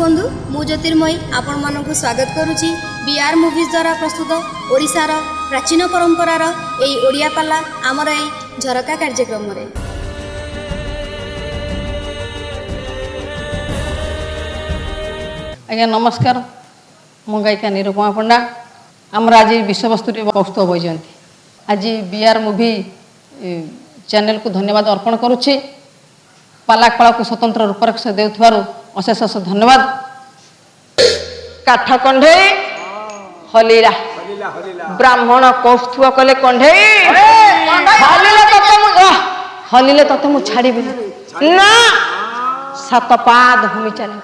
बंधु मु ज्योतिर्मयी आपण मानक स्वागत करुच्ची बीआर मूवीज द्वारा प्रस्तुत ओडिशार प्राचीन परंपरार एई ओडिया पाला आमर एई झरका कार्यक्रम रे। आज्ञा नमस्कार, मु गायिका निरुपमा पंडा। आमर आज विषयवस्तु कौस्तुभ बही आज बीआर मूवी चैनल को धन्यवाद अर्पण करुच्ची। पाला कला को स्वतंत्र रूपरेक्ष देउथवारु अशेष अशेष धन्यवाद। काठ कंढे हलीला ब्राह्मण कौस्तुभ कले कंढे हलिले तते मु छाड़ी ना सात पाद भूमि चले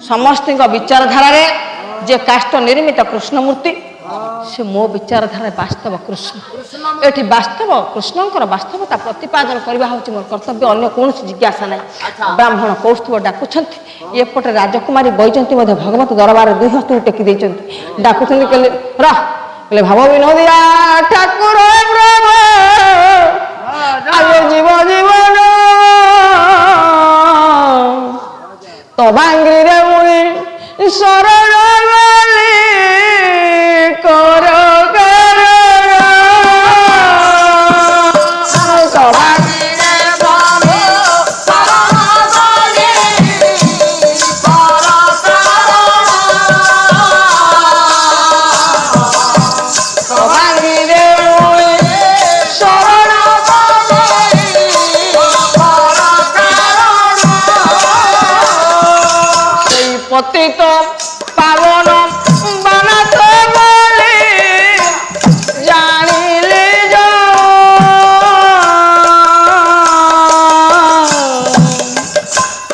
समस्त विचारधारा जे काष्ट निर्मित कृष्णमूर्ति से मो विचारधारा वास्तव कृष्ण एठी वास्तव कृष्णंकर वास्तवता प्रतिपादन करबा होची मोर कर्तव्य। अन्य कौन जिज्ञासा ना। ब्राह्मण कौस्तुभ डाकुछंती एपटे राजकुमारी बैजंती मध्ये भगवत दरबार दुई हस्त टेकी देइछंती डाकुछंती कहले कहले भाव विनोदिया ठाकुर प्रभु आगे जीव जीवन तो भांगी रे मुनि शरण गली कर पतित पावन बनात बोली जानिले जो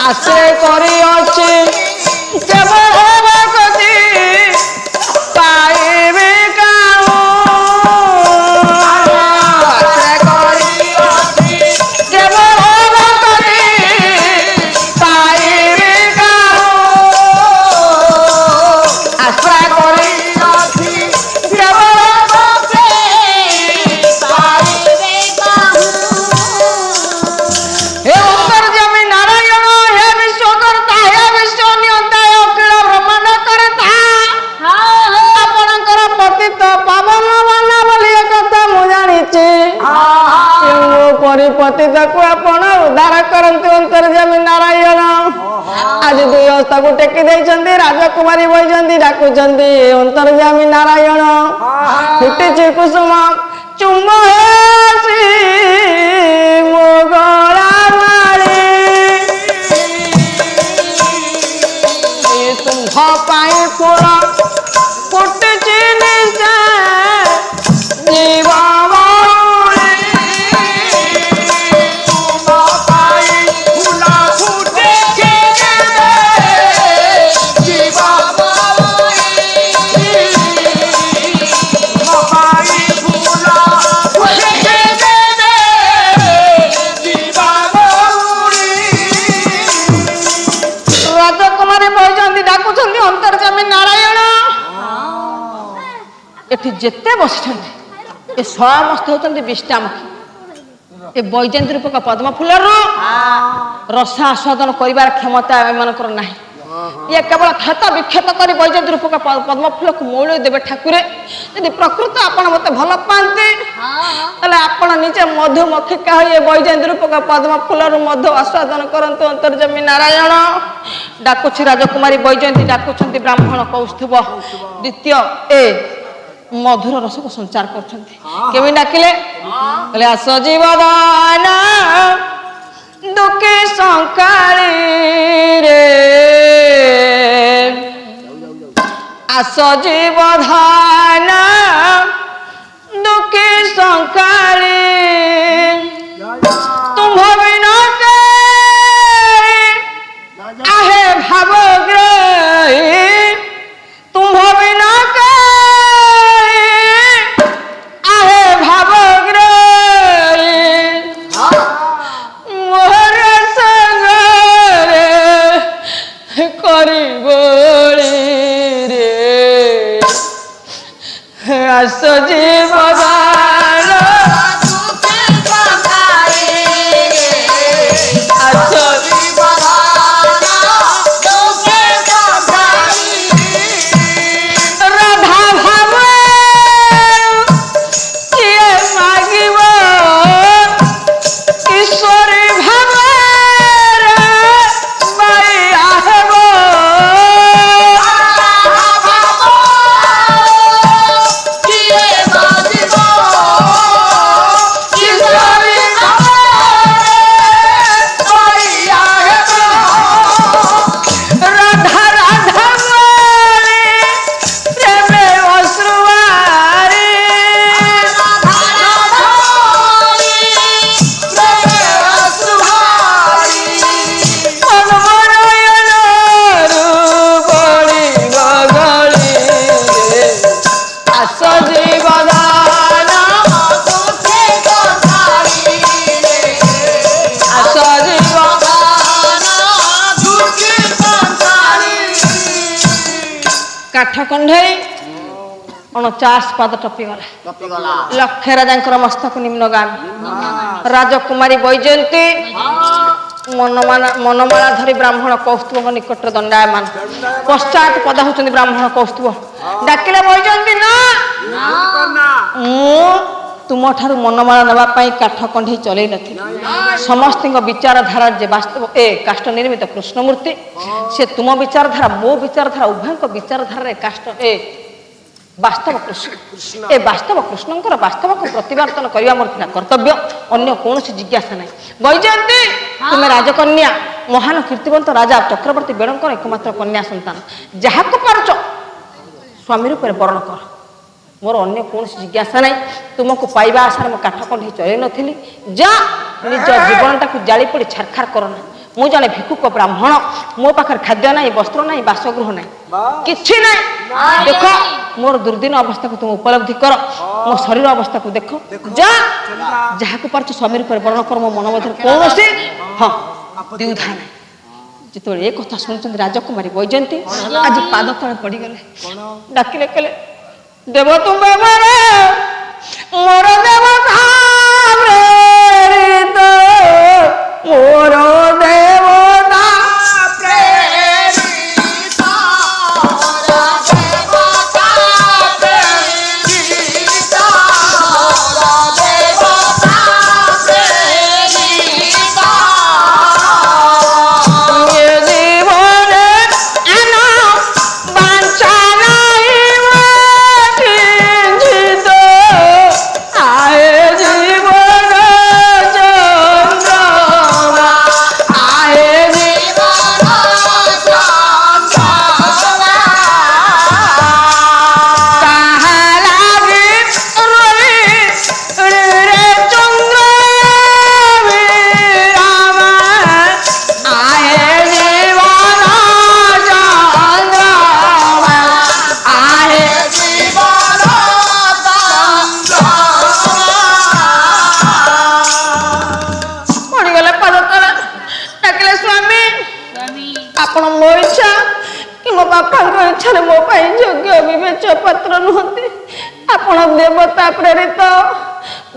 आश्रय करी अछि केवल भगति पाइबे काहू आश्रय करी अछि केवल भगति पाइबे पतित को आपण उद्धार करंतु अंतर्यामी नारायण। आज दुई हस्ता को टेकी देइछंती राजकुमारी बैजंती डाकुछंती अंतर्यामी नारायण। फुटिछि कुसुम चुम्ब हेसी मो गला मारी तुम्भ पाई फूल फुटिछि निश्चय जीव जेते बसी ए समस्त होती विष्टामुखी ए बैजयंती रूपक पद्म फूल रस आस्वादन कर क्षमता एमनकर ना। ये केवल क्षत विक्षत कर बैजयंती रूपक पद्म फूल को मौल देवे ठाकुर। यदि प्रकृत आपण मत भल पाते आपण निजे मधुमक्षिका हो बैजयंती रूपक पद्म फूल मधु आस्वादन करंतु अंतर्यामी नारायण। डाकुछि राजकुमारी बैजयंती डाकुछंती ब्राह्मण कौस्तुभ द्वितीय ए मधुर रस को संचार कर डाकिले कहले आस जीवदान दुखे संकाली रे आस जीवधान दुखे संकाली तुम बिना आहे भावग्रही तुम बिना जीवदान କାଠ କଣ୍ଢେଇ 49 ପାଦ ଟପିଗଲା। ଲକ୍ଷେ ରାଜାଙ୍କର ମସ୍ତକ ନିମ୍ନଗାମୀ। ରାଜକୁମାରୀ ବୈଜୟନ୍ତୀ ମନମାଳା ଧରି ବ୍ରାହ୍ମଣ କୌସ୍ତୁଭଙ୍କ ନିକଟରେ ଦଣ୍ଡାୟମାନ। ପଶ୍ଚାତ ପଦା ହଉଛନ୍ତି ବ୍ରାହ୍ମଣ କୌସ୍ତୁଭ। ଡାକିଲେ ବୈଜୟନ୍ତୀ ନା, ମୁଁ ତୁମଠାରୁ ମନମାଳା ନେବା ପାଇଁ କାଠ କଣ୍ଢେଇ ଚଲେଇ ନଥିଲି। ସମସ୍ତଙ୍କ ବିଚାରଧାରା ଯେ ବାସ୍ତବ ଏ କାଷ୍ଠ ନିର୍ମିତ କୃଷ୍ଣମୂର୍ତ୍ତି, ସେ ତୁମ ବିଚାରଧାରା ମୋ ବିଚାରଧାରା ଉଭୟଙ୍କ ବିଚାରଧାରାରେ କାଷ୍ଠ ବାସ୍ତବ କୃଷ୍ଣ। ଏ ବାସ୍ତବ କୃଷ୍ଣଙ୍କର ବାସ୍ତବକୁ ପ୍ରତିପାଦନ କରିବା ମୋର ଥିଲା କର୍ତ୍ତବ୍ୟ, ଅନ୍ୟ କୌଣସି ଜିଜ୍ଞାସା ନାହିଁ। ବୈଜୟନ୍ତୀ ତୁମେ ରାଜକନ୍ୟା, ମହାନ କୀର୍ତ୍ତିବନ୍ତ ରାଜା ଚକ୍ରବର୍ତ୍ତୀ ବେଣଙ୍କର ଏକମାତ୍ର କନ୍ୟା ସନ୍ତାନ। ଯାହାକୁ ପାରୁଛ ସ୍ୱାମୀ ରୂପରେ ବରଣ କର, ମୋର ଅନ୍ୟ କୌଣସି ଜିଜ୍ଞାସା ନାହିଁ। ତୁମକୁ ପାଇବା ଆଶାରେ ମୁଁ କାଠ କଣ୍ଢେଇ ଚଳେଇ ନଥିଲି। ଯା ନିଜ ଜୀବନଟାକୁ ଜାଳି ପୋଡ଼ି ଛାରଖାର କରନା। ମୁଁ ଜଣେ ଭିକ୍ଷୁକ ବ୍ରାହ୍ମଣ, ମୋ ପାଖରେ ଖାଦ୍ୟ ନାହିଁ, ବସ୍ତ୍ର ନାହିଁ, ବାସଗୃହ ନାହିଁ, କିଛି ନାହିଁ। ଦେଖ ମୋର ଦୁର୍ଦିନ ଅବସ୍ଥାକୁ ତୁମେ ଉପଲବ୍ଧି କର, ମୋ ଶରୀର ଅବସ୍ଥାକୁ ଦେଖ। ଯା ଯାହାକୁ ପାରୁଛ ସ୍ୱାମୀ ରୂପରେ ବର୍ଣ୍ଣ କର, ମୋ ମନ ମଧ୍ୟରେ କୌଣସି ଦ୍ୱିଧା ନାହିଁ। ଯେତେବେଳେ ଏ କଥା ଶୁଣୁଛନ୍ତି ରାଜକୁମାରୀ ବୈଜୟନ୍ତୀ ଆଜି ପାଦ ତଳେ ପଡ଼ିଗଲେ। ଡାକିଲେ କହିଲେ ଦେବ ତୁମେ ମୋର ଦେବତା ପ୍ରେରିତ, ମୋର ଦେବତା ପ୍ରେରିତ, ଦେବତା ପ୍ରେରିତ, ଦେବତା ପ୍ରେରିତ। ଏ ଜୀବନେ ଆନ ବାଞ୍ଚା ନାହିଁ କିଞ୍ଚିତ, ଆଏ ଜୀବନ ଚନ୍ଦ୍ରମା, ଆଏ ଜୀବନ ଚନ୍ଦ୍ରମା। ତାହା ଲାଗି ରହି ରେ ଚନ୍ଦ୍ର ବିରାମା, ଆଏ ଜୀବନ ଚନ୍ଦ୍ରମା, ଆଏ ଜୀବନ ପଡ଼ିଗଲେ ପାଦ ତଳେ। ଡାକିଲେ ସ୍ୱାମୀ ଆପଣ ମୋ ଇଚ୍ଛା କି ମୋ ବାପାଙ୍କ ଇଚ୍ଛାରେ ମୋ ପାଇଁ ଯୋଗ୍ୟ ବିବେଚ୍ୟ ପାତ୍ର ନୁହନ୍ତି। ଆପଣ ଦେବତା ପ୍ରେରିତ।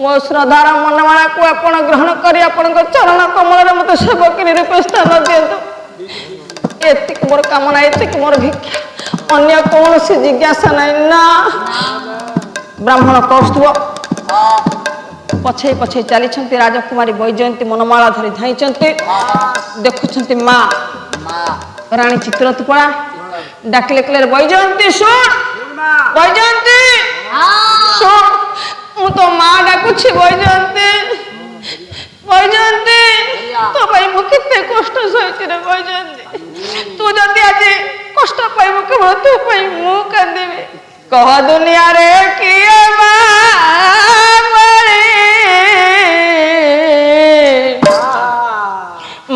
ମୋ ଶ୍ରଦ୍ଧାର ମନମାଳାକୁ ଆପଣ ଗ୍ରହଣ କରି ଆପଣଙ୍କ ଚରଣ କମଳରେ ମୋତେ ସେବକିନୀ ରୂପେ ସ୍ଥାନ ଦିଅନ୍ତୁ। ଏତିକି ମୋର କାମନା, ଏତିକି ମୋର ଭିକ୍ଷା, ଅନ୍ୟ କୌଣସି ଜିଜ୍ଞାସା ନାହିଁ। ନା ବ୍ରାହ୍ମଣ କୌସ୍ତୁଭ ପଛେଇ ପଛେଇ ଚାଲିଛନ୍ତି। ରାଜକୁମାରୀ ବୈଜୟନ୍ତୀ ମନମାଳା ଧରି ଧାଇଁଛନ୍ତି। ଦେଖୁଛନ୍ତି ମା ରାଣୀ ଚିତ୍ରତୂପଳା। ଡାକିଲେ କହିଲେ ବୈଜୟନ୍ତୀ ଶୁଣ, ବୈଜୟନ୍ତୀ ଶୁଣ, ମୁଁ ତ ମା ଡାକୁଛି ବୈଜୟନ୍ତୀ, ବୈଜୟନ୍ତୀ ତୋ ପାଇଁ ମୁଁ କେତେ କଷ୍ଟ ସହିଛି ରେ ବୈଜୟନ୍ତୀ। ତୁ ଯଦି ଆଜି କଷ୍ଟ ପାଇବୁ କେବଳ ତୋ ପାଇଁ ମୁଁ କାନ୍ଦିବି। କହ ଦୁନିଆରେ କିଏ ମା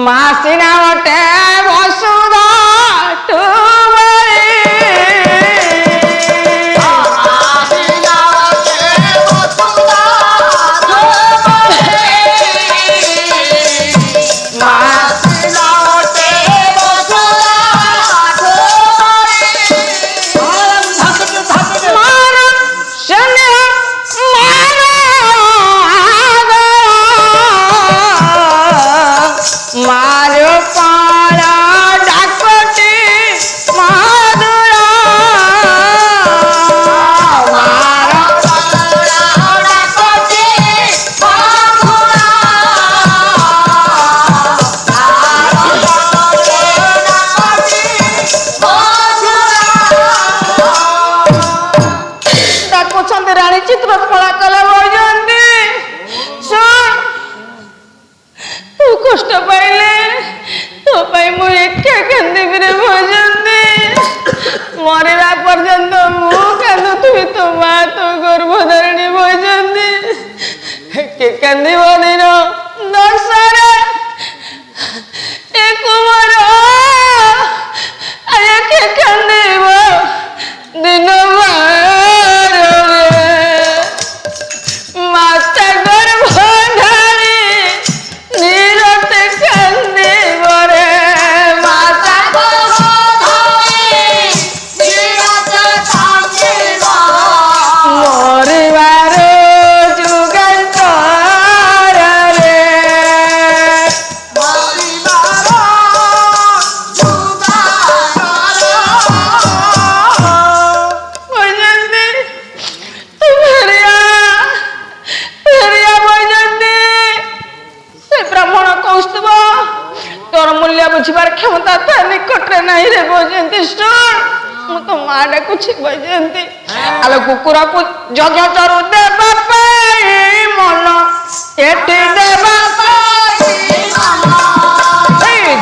ମା ସିନା ଗୋଟେ ବସୁଧା मरला पर्यंत मु कांदुथि तो मा तो गर्भधारिणी बइजंती के कांदिब दिन दर्शरे ए कुमार आया के कांदिब दिन माता गर्भधारी नीरते कांदिब रे माता गर्भधारी नीरते ମା ଡାକୁଛି ବୈଜୟନ୍ତୀ ଆଲୋ କୁକୁରକୁ ଯଜ୍ଞ ଚରୁ ଦେବା ପାଇଁ ମନ ଏଠି ଦେବା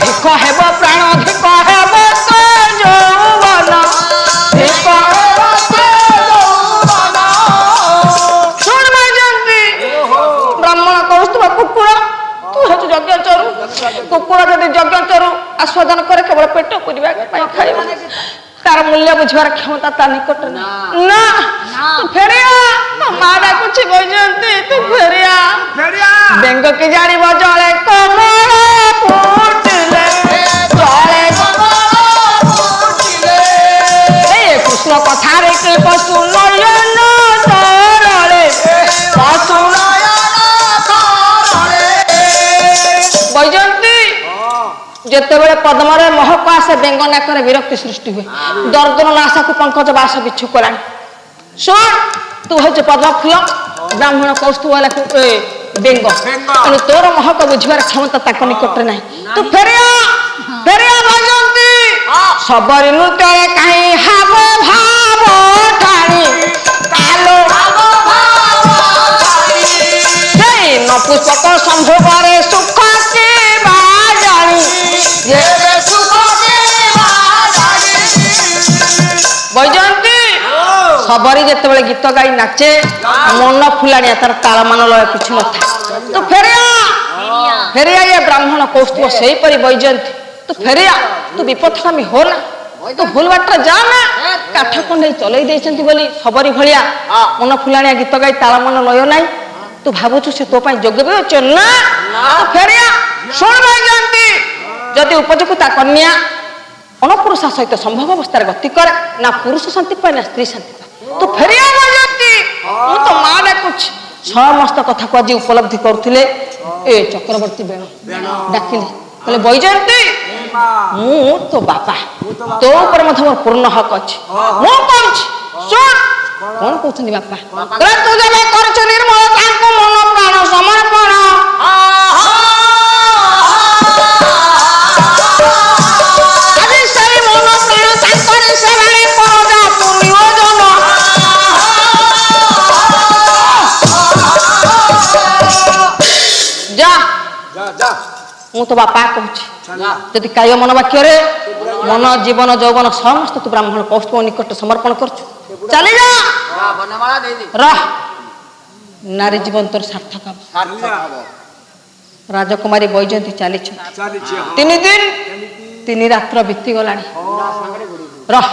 ଧିକ ହେବ ପ୍ରାଣ ଧିକ ହେବ ତ ଯୌବନ ଧିକ ଶୁଣ ବୈଜୟନ୍ତୀ ବ୍ରାହ୍ମଣ କହୁଥିବା କୁକୁର ତୁ ହେଉଛୁ ଯଜ୍ଞ ଚରୁ କୁକୁର ଯଦି ଯଜ୍ଞ ଚରୁ ଆସ୍ୱାଦନ କରେ କେବଳ ପେଟ ପୁରିବା ପାଇଁ ଖାଇବ ତାର ମୂଲ୍ୟ ବୁଝିବାର କ୍ଷମତା ତା ନିକଟରେ ନା ତୁ ଫେରିଆ ତୋ ମା ଡାକୁଛି ବୈଜୟନ୍ତୀ ତୁ ଫେରିଆ ବେଙ୍ଗ କି ଜାଣିବ ଜଳେ କମଳ ଫୁଟିଲେ ଜଳେ କୃଷ୍ଣ କଥାରେ କି ପଶୁ ନୟନ ତରଳେ ପଶୁ ବୈଜୟନ୍ତୀ ଯେତେବେଳେ ପଦ୍ମରେ ମହକ ଆସେ ବେଙ୍ଗ ନାକରେ ବିରକ୍ତି ସୃଷ୍ଟି ହୁଏ ଦର୍ଦନ ନାଶକୁ ପଙ୍କଜ ବାସ ବିଛୁ କଲାଣି ଶୁଣ ତୁ ହଉଛି ପଦ୍ମ ଫୁଲ ବ୍ରାହ୍ମଣ କୌସ୍ତୁଭ ବେଙ୍ଗ ତେଣୁ ତୋର ମହକ ବୁଝିବାର କ୍ଷମତା ତାଙ୍କ ନିକଟରେ ନାହିଁ ତୁ ଫେରିଆ ବୈଜୟନ୍ତୀ ସବରୀ ନୃତ୍ୟରେ କାହିଁ ହାବ ଭାବ ଠାଣି କାଲୋ ସେଇ ନପୁଷ୍ପକ ସମ୍ଭୋଗରେ ସୁଖ କିବା ଜାଣି ବୈଜୟନ୍ତୀ ସବରୀ ଯେତେବେଳେ ଗୀତ ଗାଇ ନାଚେ ମନ ଫୁଲାଣିଆ ତାର ତାଳମାନ ଲୟ କିଛି ନଥାଏ ତୁ ଫେରିଆ ଇଏ ବ୍ରାହ୍ମଣ କୌସ୍ତୁଭ ସେଇପରି ବୈଜୟନ୍ତୀ ତୁ ଫେରିଆ ତୁ ବିପଥଗାମୀ ହୋ ନା ତୁ ଭୁଲ ବାଟରେ ଯା ନା କାଠ କଣ୍ଡେଇ ଚଲେଇ ଦେଇଛନ୍ତି ବୋଲି ସବରୀ ଭଳିଆ ମନ ଫୁଲାଣିଆ ଗୀତ ଗାଇ ତାଳମାନ ଲୟ ନାହିଁ ତୁ ଭାବୁଛୁ ସେ ତୋ ପାଇଁ ଯୋଗ୍ୟ ବି ଅଛି ନା ଫେରିଆ ଶୁଣ ବୈଜୟନ୍ତୀ ଯଦି ଉପଯୁକ୍ତା କନ୍ୟା ଅନପୁରୁଷା ସହିତ ସମ୍ଭବ ଅବସ୍ଥାରେ ଗତି କରେ ନା ପୁରୁଷ ଶାନ୍ତି ପାଏ ନା ସ୍ତ୍ରୀ ଶାନ୍ତି ପାଏ ତୁ ଫେରିଆ ବୈଜୟନ୍ତୀ ମୁଁ ତ ମା ଡାକୁଛି ସମସ୍ତ କଥାକୁ ଆଜି ଉପଲବ୍ଧି କରୁଥିଲେ ଏ ଚକ୍ରବର୍ତ୍ତୀ ବେଣ ଡାକିଲେ କହିଲେ ବୈଜୟନ୍ତୀ ମୁଁ ତୋ ବାପା ତୋ ଉପରେ ମଧ୍ୟ ମୋର ପୂର୍ଣ୍ଣ ହକ ଅଛି ମୁଁ କହୁଛି ଶୁଣ କଣ କହୁଛନ୍ତି ବାପା ତୁ ଯେବେ କରୁଛୁ ନିର୍ମଳ ତାଙ୍କୁ ମନ ପ୍ରାଣ ସମର୍ପଣ ଆଜି ସେଇ ମନ ପ୍ରାଣ ତାଙ୍କରି ସେବାରେ କରଦା ତୁ ନିୟୋଜନ ଯା ମୁଁ ତ ବାପା କହୁଛି ଯଦି କାୟ ମନ ବାକ୍ୟରେ ମନ ଜୀବନ ଯୌବନ ସମସ୍ତ ତୁ ବ୍ରାହ୍ମଣ କୌସ୍ତୁଭ ନିକଟ ସମର୍ପଣ କରୁଛୁ ଚାଲି ଯା ରହ ନାରୀ ଜୀବନ ତୋର ସାର୍ଥକ ହବ ରାଜକୁମାରୀ ବୈଜୟନ୍ତୀ ଚାଲିଛୁ 3 ଦିନ 3 ରାତ୍ର ବିତିଗଲାଣି ରହ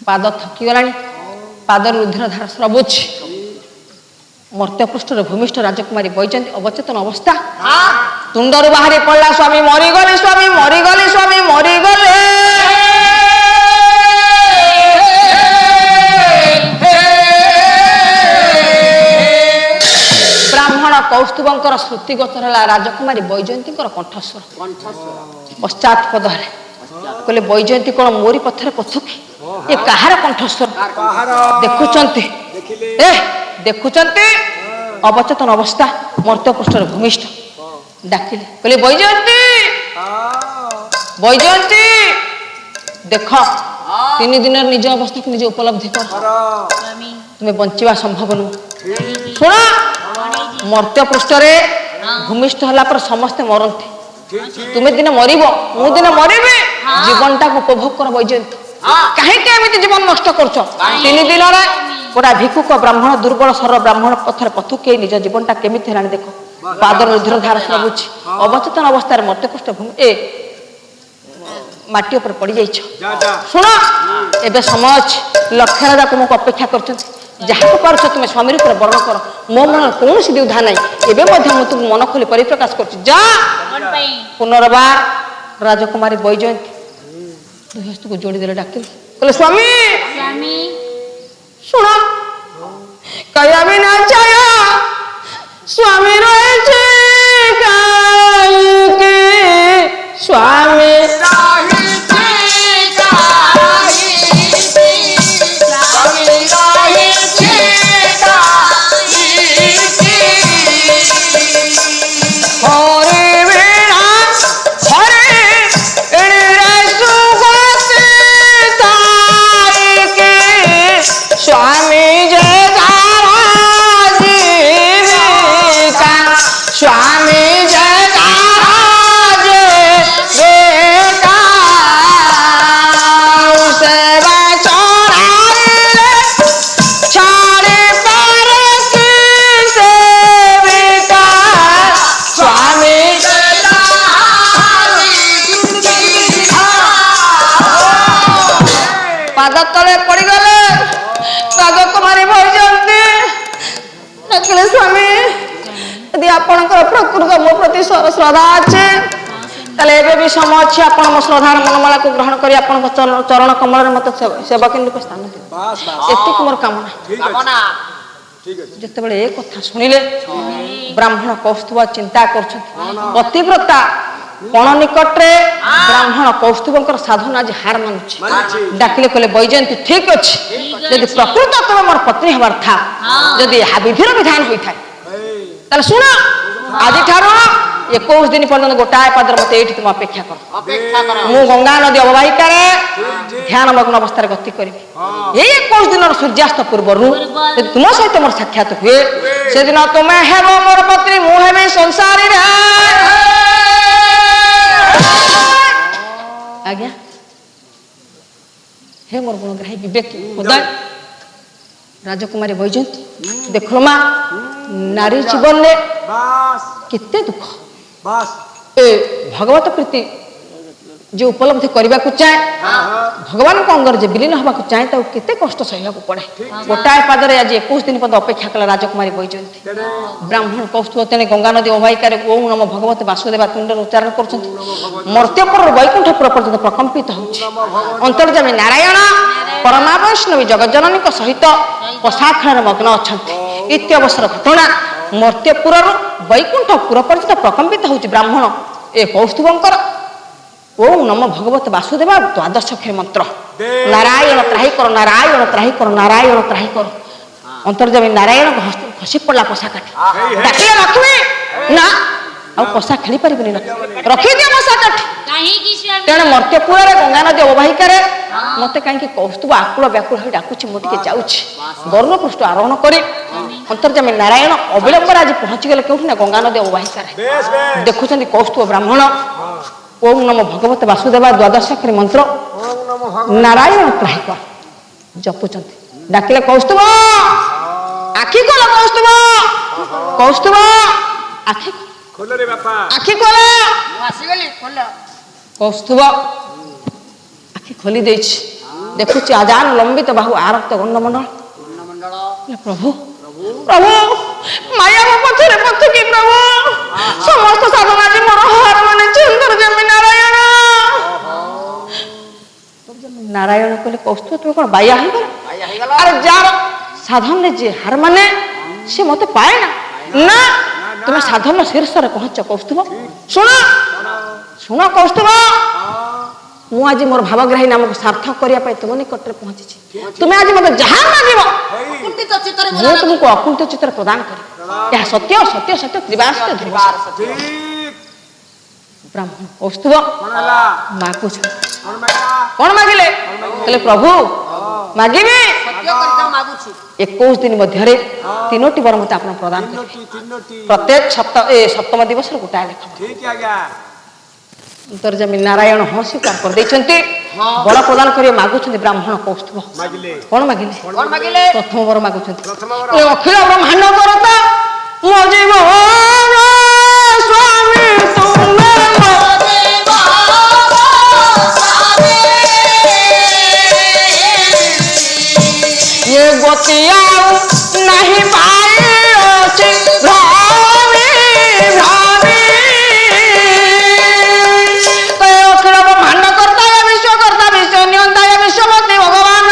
ପାଦ ଥକିଗଲାଣି ପାଦରୁ ରୁଧିର ଧାର ସ୍ରବୁଛି ମର୍ତ୍ତ୍ୟ ପୃଷ୍ଠରେ ଭୂମିଷ୍ଠ ରାଜକୁମାରୀ ବୈଜୟନ୍ତୀ ଅବଚେତନ ଅବସ୍ଥା ତୁଣ୍ଡରୁ ବାହାରି ପଡ଼ିଲା ସ୍ୱାମୀ ମରିଗଲେ ସ୍ୱାମୀ ମରିଗଲେ ସ୍ୱାମୀ ମରିଗଲେ ବ୍ରାହ୍ମଣ କୌସ୍ତୁଭଙ୍କର ଶ୍ରୁତିଗୋଚର ହେଲା ରାଜକୁମାରୀ ବୈଜୟନ୍ତୀଙ୍କର କଣ୍ଠସ୍ୱର ପଶ୍ଚାତ ପଦରେ କହିଲେ ବୈଜୟନ୍ତୀ କଣ ମୋରି ପଥରେ ପଥୁକି ଏ କାହାର କଣ୍ଠସ୍ୱର ଦେଖୁଛନ୍ତି ଅବଚେତନ ଅବସ୍ଥା ମର୍ତ୍ତ୍ୟ ପୃଷ୍ଠରେ ଭୂମିଷ୍ଠ ଡାକିଲେ କହିଲେ ବୈଜୟନ୍ତୀ ଦେଖ 3 ଦିନର ନିଜ ଅବସ୍ଥାକୁ ନିଜେ ଉପଲବ୍ଧି କର ତୁମେ ବଞ୍ଚିବା ସମ୍ଭବ ନୁହେଁ ଶୁଣ ମର୍ତ୍ତ୍ୟ ପୃଷ୍ଠରେ ଭୂମିଷ୍ଠ ହେଲା ପରେ ସମସ୍ତେ ମରନ୍ତି ତୁମେ ଦିନେ ମରିବ ମୁଁ ଦିନେ ମରିବି ଜୀବନଟାକୁ ଉପଭୋଗ କର ବୈଜୟନ୍ତୀ କାହିଁକି ଏମିତି ଜୀବନ ନଷ୍ଟ କରୁଛ 3 ଦିନରେ ଗୋଟା ଭିକ୍ଷୁକ ବ୍ରାହ୍ମଣ ଦୁର୍ବଳ ସରଳ ବ୍ରାହ୍ମଣ ପଥରେ ପଥୁକି ନିଜ ଜୀବନଟା କେମିତି ହେଲାଣି ଦେଖ ପାଦର ରୁଧିର ଧାର ସ୍ରବୁଛି ଅବଚେତନ ଅବସ୍ଥାରେ ମର୍ତ୍ତ୍ୟପୃଷ୍ଠ ମାଟି ଉପରେ ପଡ଼ିଯାଇଛ ଶୁଣ ଏବେ ସମୟ ଅଛି ଲକ୍ଷ ରାଜା ତୁମକୁ ଅପେକ୍ଷା କରିଛନ୍ତି ଯାହାକୁ ପାରୁଛ ତୁମେ ସ୍ୱାମୀ ରୂପରେ ବର୍ଣ୍ଣ କର ମୋ ମନରେ କୌଣସି ଦ୍ୱିଧା ନାହିଁ ଏବେ ମଧ୍ୟ ମୁଁ ତୁମକୁ ମନ ଖୋଲି ପରିପ୍ରକାଶ କରୁଛି ଯା ପୁନର୍ବାର ରାଜକୁମାରୀ ବୈଜୟନ୍ତୀ ଦୁଇ ହସ୍ତକୁ ଯୋଡ଼ିଦେଲେ ଡାକିଲେ କହିଲେ ସ୍ୱାମୀ ଶୁଣ କହିବା ବିନା ଜୟ ସ୍ୱାମୀ ରହିଛି କାହିଁକି ସ୍ୱାମୀ ପାଦ ତଳେ ପଡ଼ିଗଲେ। ରାଜକୁମାରୀ ବୈଜୟନ୍ତୀ ଡାକିଲେ ସ୍ୱାମୀ ଯଦି ଆପଣଙ୍କର ପ୍ରକୃତ ମୋ ପ୍ରତି ଶ୍ରଦ୍ଧା ଅଛି ତାହେଲେ ଏବେ ବି ସମୟ ଅଛି ଆପଣ ମୋ ଶ୍ରଦ୍ଧାର ମନମାଳାକୁ ଗ୍ରହଣ କରି ଆପଣଙ୍କ ଚରଣ କମଳରେ ମୋତେ ସେବକିନି ରୂପେ ସ୍ଥାନ ଦେବେ। ଏତିକି ମୋର କାମନା। ଯେତେବେଳେ ଏ କଥା ଶୁଣିଲେ ବ୍ରାହ୍ମଣ କୌସ୍ତୁଭ ଚିନ୍ତା କରୁଛନ୍ତି ପତିବ୍ରତା କଣ ନିକଟରେ ବ୍ରାହ୍ମଣ କୌସ୍ତୁଭଙ୍କର ସାଧନା ଆଜି ହାର ମାନୁଛି। ଡାକିଲେ କହିଲେ ବୈଜୟନ୍ତୀ ଠିକ ଅଛି ଯଦି ପ୍ରକୃତ ତମେ ମୋର ପତ୍ନୀ ହେବାର ଥା ଯଦି ଏହା ବିଧିର ବିଧାନ ହୋଇଥାଏ ତାହେଲେ ଶୁଣ ଆଜିଠାରୁ 21 ଦିନ ପର୍ଯ୍ୟନ୍ତ ଗୋଟାଏ ପାଦରେ ମତେ ଏଇଠି ତୁମ ଅପେକ୍ଷା କର। ମୁଁ ଗଙ୍ଗା ନଦୀ ଅବବାହିକାରେ ଧ୍ୟାନ ମଗ୍ନ ଅବସ୍ଥାରେ ଗତି କରିବି। ଏଇ 21 ଦିନର ସୂର୍ଯ୍ୟାସ୍ତ ପୂର୍ବରୁ ଯଦି ତୁମ ସହିତ ମୋର ସାକ୍ଷାତ ହୁଏ ସେଦିନ ତୁମେ ହେବ ମୋର ପତ୍ନୀ ମୁଁ ହେବି ସଂସାରୀରେ। ଆଜ୍ଞା ହେ ମୋର ଗୁଣଗ୍ରାହୀ ବିବେକ ହୃଦୟ ରାଜକୁମାରୀ ବୈଜୟନ୍ତୀ ଦେଖିଲ ମା ନାରୀ ଜୀବନରେ କେତେ ଦୁଃଖ ଏ ଭଗବତ ପ୍ରୀତି যে উপলব্ধি করা চায় ভগবান অঙ্গরে যে বিলীন হওয়া চায় তাকে কেতে কষ্ট সহিବାକୁ পড়ে। গোটায় পাদরে আজ 21 দিন পর্যন্ত অপেক্ষা কলা রাজকুমারী বৈজয়ন্তী। ব্রাহ্মণ কৌস্তুভ তেনে গঙ্গা নদী অববাহিকার ওম নম ভগবতে বাসুদেবা তুণ্ডর উচ্চারণ করছেন। মর্ত্যপুর বৈকুণ্ঠপুর পর্যন্ত প্রকম্পিত হচ্ছে। অন্তর্যামী নারায়ণ পরমা বৈষ্ণবী জগজ্জননীଙ୍କ সহিত পশাখড়ার মগ্ন অଛନ୍ତି। ইত্যবসর ঘটনা মর্ত্যপুর বৈকুণ্ঠপুর পর্যন্ত প্রকম্পিত হচ্ছে। ব্রাহ্মণ এ কৌস্তুভঙ্কর ওম নম ভগবত বাসুদেবা দ্বাদশাক্ষরী মন্ত্র নারায়ণ ত্রাহি কর নারায়ণ ত্রাহি কর নারায়ণ ত্রাহি কর। অন্তর্যামী নারায়ণ খসি পড়লা পশা কাঠি ডাকিলে লক্ষ্মী না ଆଉ ପଶା ଖେଳି ପାରିବିନି ରଖିଦିଅ ପଶା କାଠି। ତେଣୁ ମର୍ତ୍ତ୍ୟପୁରରେ ଗଙ୍ଗା ନଦୀ ଅବବାହିକାରେ ମତେ କାହିଁକି କୌସ୍ତୁଭ ଆକୁଳ ବ୍ୟାକୁଳ ହୋଇ ଡାକୁଛି ମୁଁ ଟିକେ ଯାଉଛି। ବର୍ଣ୍ଣ ପୃଷ୍ଠ ଆରୋହଣ କରି ଅନ୍ତର୍ଯାମୀ ନାରାୟଣ ଅବିଳମ୍ବରେ ଆଜି ପହଞ୍ଚିଗଲେ କେଉଁଠି ନା ଗଙ୍ଗା ନଦୀ ଅବବାହିକାରେ। ଦେଖୁଛନ୍ତି କୌସ୍ତୁଭ ବ୍ରାହ୍ମଣ ওম নম ভগবতে বাসুদেবা দ্বাদশাক্ষরী মন্ত্র নারায়ণ ত্রাহি কর জপুଛନ୍ତି। ডাকিলে কৌস্তুভ আখি খোল কৌস্তুভ কৌস্তুভ আখি খোল রে বাপা আখি খোল আসিগলি খোল। কৌস্তুভ আখি খোলি ଦେଇଛି ଦେଖୁଛି আজান লম্বিত বাহু আরক্ত গণ্ডমণ্ডল। প্রভু প্রভু মায়া ମୋ ପଛରେ ପଛୁକି ପ୍ରଭୁ ସମସ୍ତ ସାଧନା ଆଜି ମୋର ହାର ମାନିଛି। ଅନ୍ତର୍ଯାମୀ ନାରାୟଣ ନାରାୟଣ କହିଲେ କୌସ୍ତୁଭ ତୁମେ କଣ ବାୟା ହେଇଗଲ? ଆରେ ଯାର ସାଧନରେ ଯିଏ ହାର ମାନେ ସେ ମତେ ପାଏ ନା ନା ତୁମେ ସାଧନ ଶୀର୍ଷରେ ପହଞ୍ଚ କୌସ୍ତୁଭ। ଶୁଣ ଶୁଣ କୌସ୍ତୁଭ ମୁଁ ଆଜି ମୋର ଭାବଗ୍ରାହୀ ନାମକୁ ସାର୍ଥକ କରିବା ପାଇଁ ତୁମ ନିକଟରେ ପହଞ୍ଚିଛି। ତୁମେ ଆଜି ମତେ ଯାହା ମାଗିବ ମୁଁ ତୁମକୁ ଅକୁଣ୍ଠ ଚିତ୍ତରେ ପ୍ରଦାନ କରିବି। ଏହା ସତ୍ୟ ସତ୍ୟ ସତ୍ୟ ତ୍ରିବାସ୍ୟ ବ୍ରାହ୍ମଣ କୌସ୍ତୁଭ ମାଗୁଛନ୍ତି। କଣ ମାଗିଲେ? କହିଲେ ପ୍ରଭୁ ମାଗିବି 21 ଦିନ ମଧ୍ୟରେ 3ଟି ବର ମତେ ଆପଣ ପ୍ରଦାନ କରିବେ। ପ୍ରତ୍ୟେକ ସପ୍ତମ ଦିବସରେ ଗୋଟାଏ ଲେଖା। ଅନ୍ତର୍ଯାମୀ ନାରାୟଣ ହଁ ସ୍ୱୀକାର କରିଦେଇଛନ୍ତି। ବର ପ୍ରଦାନ କରିବା ମାଗୁଛନ୍ତି ବ୍ରାହ୍ମଣ କୌସ୍ତୁଭ। କଣ ମାଗିଲେ? ପ୍ରଥମ ବର ମାଗୁଛନ୍ତି ଅଖିଳ ବ୍ରହ୍ମାଣ୍ଡ କରତା ମୋ ଜୀବନ ସ୍ୱାମୀ ତୁମେ ये गोतिया नहीं पाए भ्रामी भ्रामी अखिल ब्रह्मांड करता है विश्व नियंता है विश्वपति भगवान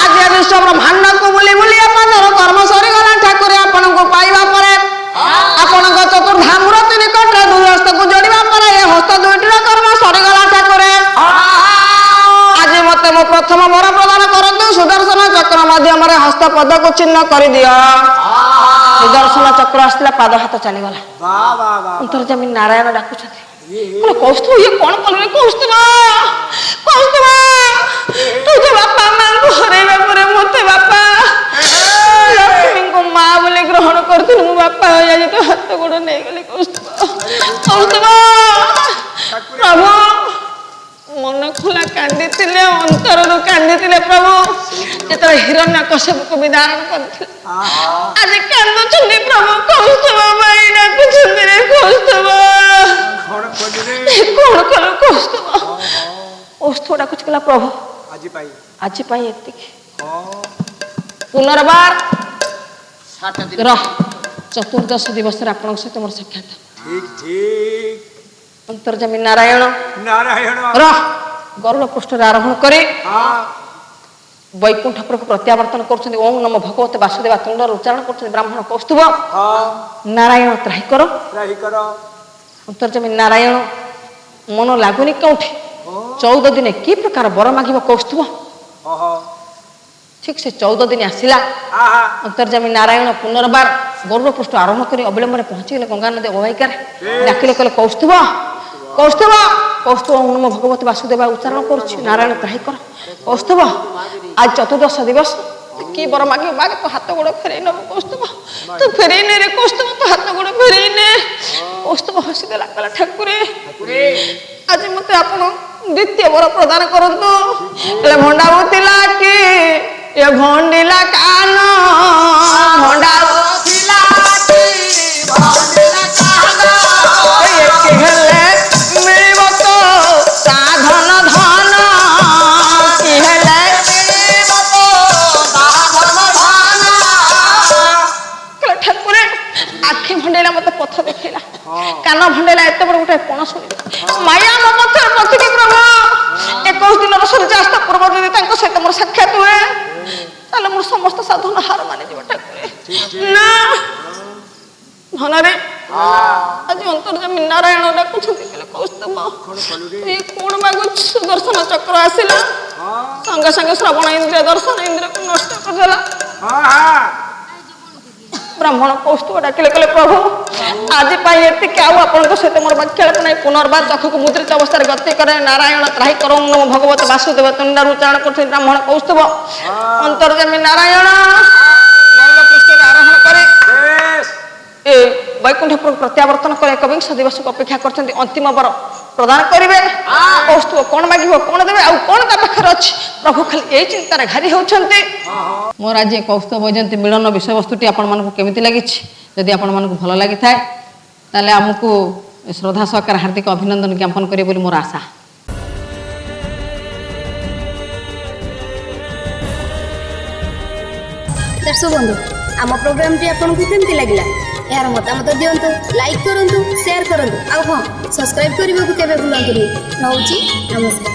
आज विश्व ब्रह्मांड को बुली बुली आपनर कर्म सरी गला ठाकुर आपन को पाइबा परे आपन को चतुर्धा मूर्ति निकट रे दुई हस्त को जोड़िबा परे ए हस्त दुईटीर कर्म सरी गला ठाकुर आज मते मो प्रथम वर प्रदान करतु सुदर्शन चक्र माध्यम हस्त पद को चिन्ह कर दिया। सुदर्शन चक्र आसला पाद हाथ चलीगला। अंतर्जामी नारायण डाकुଛନ୍ତି कौस्तुभ ये कौन कलरे कौस्तुभ कौस्तुभ तुझे बापा मां को हरेबा परे मते बापा लक्ष्मी को मां बोले ग्रहण करथिन मो बापा आज तो हाथ गोड़ नै गले कौस्तुभ कौस्तुभ प्रभु मन खोला कांदी थिले अंतर रो कांदी थिले प्रभु जेतरा हिरण्य कश्यप को विदारण करथिले आज कांदो छुनी प्रभु कौस्तुभ भाई डाकु छुनी रे कौस्तुभ कौन करो कौस्तुभ कौस्तुभ डाकु छला प्रभु ଆଜି ପାଇଁ ଏତିକି ପୁନର୍ବାର ରହ ଚତୁର୍ଦ୍ଦଶ ଦିବସରେ ଆପଣଙ୍କ ସହିତ ମୋର ସାକ୍ଷାତ ଅନ୍ତର୍ଯାମୀ ନାରାୟଣ ରହ ଗରୁଡ଼ ପୃଷ୍ଠରେ ଆରୋହଣ କରି ବୈକୁଣ୍ଠ ପ୍ରଭୁ ପ୍ରତ୍ୟାବର୍ତ୍ତନ କରୁଛନ୍ତି ଓಂ ନମ ଭଗବତେ ବାସୁଦେବା ତୁଣ୍ଡର ଉଚ୍ଚାରଣ କରୁଛନ୍ତି ବ୍ରାହ୍ମଣ କୌସ୍ତୁଭ ନାରାୟଣ ତ୍ରାହି କର ଅନ୍ତର୍ଯାମୀ ନାରାୟଣ ମନ ଲାଗୁନି କେଉଁଠି 14 ଦିନେ କି ପ୍ରକାର ବର ମାଗିବ କୌସ୍ତୁଭ ଠିକ ସେ 14 ଦିନ ଆସିଲା ଅନ୍ତର୍ଯାମୀ ନାରାୟଣ ପୁନର୍ବାର ଗରୁଡ଼ ପୃଷ୍ଠ ଆରମ୍ଭ କରି ଅବିଳମ୍ବରେ ପହଞ୍ଚିଗଲେ ଗଙ୍ଗା ନଦୀ ଅବବାହିକାରେ ଡାକିଲେ କହିଲେ କୌସ୍ତୁଭ କୌସ୍ତୁଭ କୌସ୍ତୁଭ ଓଁ ନମ ଭଗବତେ ବାସୁଦେବା ଉଚ୍ଚାରଣ କରୁଛି ନାରାୟଣ ତ୍ରାହି କର କୌସ୍ତୁଭ ଆଜି ଚତୁର୍ଦ୍ଦଶ ଦିବସ କି ବର ମାଗିବ ମାଗେ ତୁ ହାତ ଗୋଡ଼ ଫେରେଇ ନେବୁ କୌସ୍ତୁଭ ତୁ ଫେରେଇ ନେ ରେ କୌସ୍ତୁଭ ତୁ ହାତ ଗୋଡ଼ ଫେରେଇ ନେ କୌସ୍ତୁଭ ହସିଦେଲା କହିଲା ଠାକୁରେ ଆଜି ମତେ ଆପଣ ଦ୍ୱିତୀୟ ବର ପ୍ରଦାନ କରନ୍ତୁ ହେଲେ ଭଣ୍ଡା ବୁଥିଲା କି ଏ ଭଣ୍ଡିଲା କାନ ଭଣ୍ଡା ବୁଥିଲା କି ଭଣ୍ଡିଲା କାନ ଏକି ହେଲେ ମିଳିବ ତ ତା ଧନ ଧନ କି ହେଲେ ମିଳିବ ତ ତା ଧନ ଧନ ଠାକୁରେ ଆଖି ଭଣ୍ଡେଇଲା ମତେ ପଥ ଦେଖେଇଲା କାନ ଭଣ୍ଡେଇଲା ଏତେ ବଡ ଗୋଟେ ପଣ ଶୁଣିଲା ମାୟା ମମତାର ପ୍ରତିକି ପ୍ରଭୁ 21 ଦିନର ସୂର୍ଯ୍ୟାସ୍ତ ପୂର୍ବ ଯଦି ତାଙ୍କ ସହିତ ମୋର ସାକ୍ଷାତ ହୁଏ ତାହେଲେ ମୋର ସମସ୍ତ ସାଧନ ହାର ମାନିଯିବ ଠାକୁରେ ନା ଧନରେ ଆଜି ଅନ୍ତର୍ଯାମୀ ନାରାୟଣ ଡାକୁଛନ୍ତି କହିଲେ କୌସ୍ତୁଭ ତୁଇ କଣ ମାଗୁଛୁ ସୁଦର୍ଶନ ଚକ୍ର ଆସିଲା ସଙ୍ଗେ ସଙ୍ଗେ ଶ୍ରବଣ ଇନ୍ଦ୍ରିୟ ଦର୍ଶନ ଇନ୍ଦ୍ରିୟକୁ ନଷ୍ଟ କରିଦେଲା ବ୍ରାହ୍ମଣ କୌସ୍ତୁଭ ଡାକିଲେ କହିଲେ ପ୍ରଭୁ ଆଜି ପାଇଁ ଏତିକି ଆଉ ଆପଣଙ୍କ ସହିତ ମୋର ବାକ୍ୟାଳାପ ନାହିଁ ପୁନର୍ବାର ଚକ୍ଷୁକୁ ମୁଦ୍ରିତ ଅବସ୍ଥାରେ ଗତି କରେ ନାରାୟଣ ତ୍ରାହି କର ଓଁ ନମ ଭଗବତେ ବାସୁଦେବ ତୁଣ୍ଡାରୁ ଉଚ୍ଚାରଣ କରୁଛନ୍ତି ବ୍ରାହ୍ମଣ କୌସ୍ତୁଭ ଅନ୍ତର୍ଯାମୀ ନାରାୟଣ ଗରୁଡ଼ ପୃଷ୍ଠରେ ଆରୋହଣ କରି ଏ ବୈକୁଣ୍ଠ ପ୍ରତ୍ୟାବର୍ତ୍ତନ କରି 21 ଦିବସକୁ ଅପେକ୍ଷା କରିଛନ୍ତି ଅନ୍ତିମ ବର ପ୍ରଦାନ କରିବେ କୌସ୍ତୁଭ କଣ ମାଗିବ କଣ ଦେବେ ଆଉ କଣ ତା ପାଖରେ ଅଛି ପ୍ରଭୁ ଖାଲି ଏଇ ଚିନ୍ତାରେ ଘାରି ହେଉଛନ୍ତି ମୋର ଆଜି କୌସ୍ତୁଭ ବୈଜୟନ୍ତୀ ମିଳନ ବିଷୟବସ୍ତୁଟି ଆପଣମାନଙ୍କୁ କେମିତି ଲାଗିଛି ଯଦି ଆପଣମାନଙ୍କୁ ଭଲ ଲାଗିଥାଏ ତାହେଲେ ଆମକୁ ଶ୍ରଦ୍ଧା ସହକାରେ ହାର୍ଦ୍ଦିକ ଅଭିନନ୍ଦନ ଜ୍ଞାପନ କରିବେ ବୋଲି ମୋର ଆଶା ଦର୍ଶକ ବନ୍ଧୁ ଆମ ପ୍ରୋଗ୍ରାମଟି ଆପଣଙ୍କୁ କେମିତି ଲାଗିଲା ଏହାର ମତାମତ ଦିଅନ୍ତୁ ଲାଇକ୍ କରନ୍ତୁ ସେୟାର କରନ୍ତୁ ଆଉ ହଁ ସବସ୍କ୍ରାଇବ୍ କରିବାକୁ କେବେ ଭୁଲନ୍ତୁନି ରହୁଛି ନମସ୍କାର।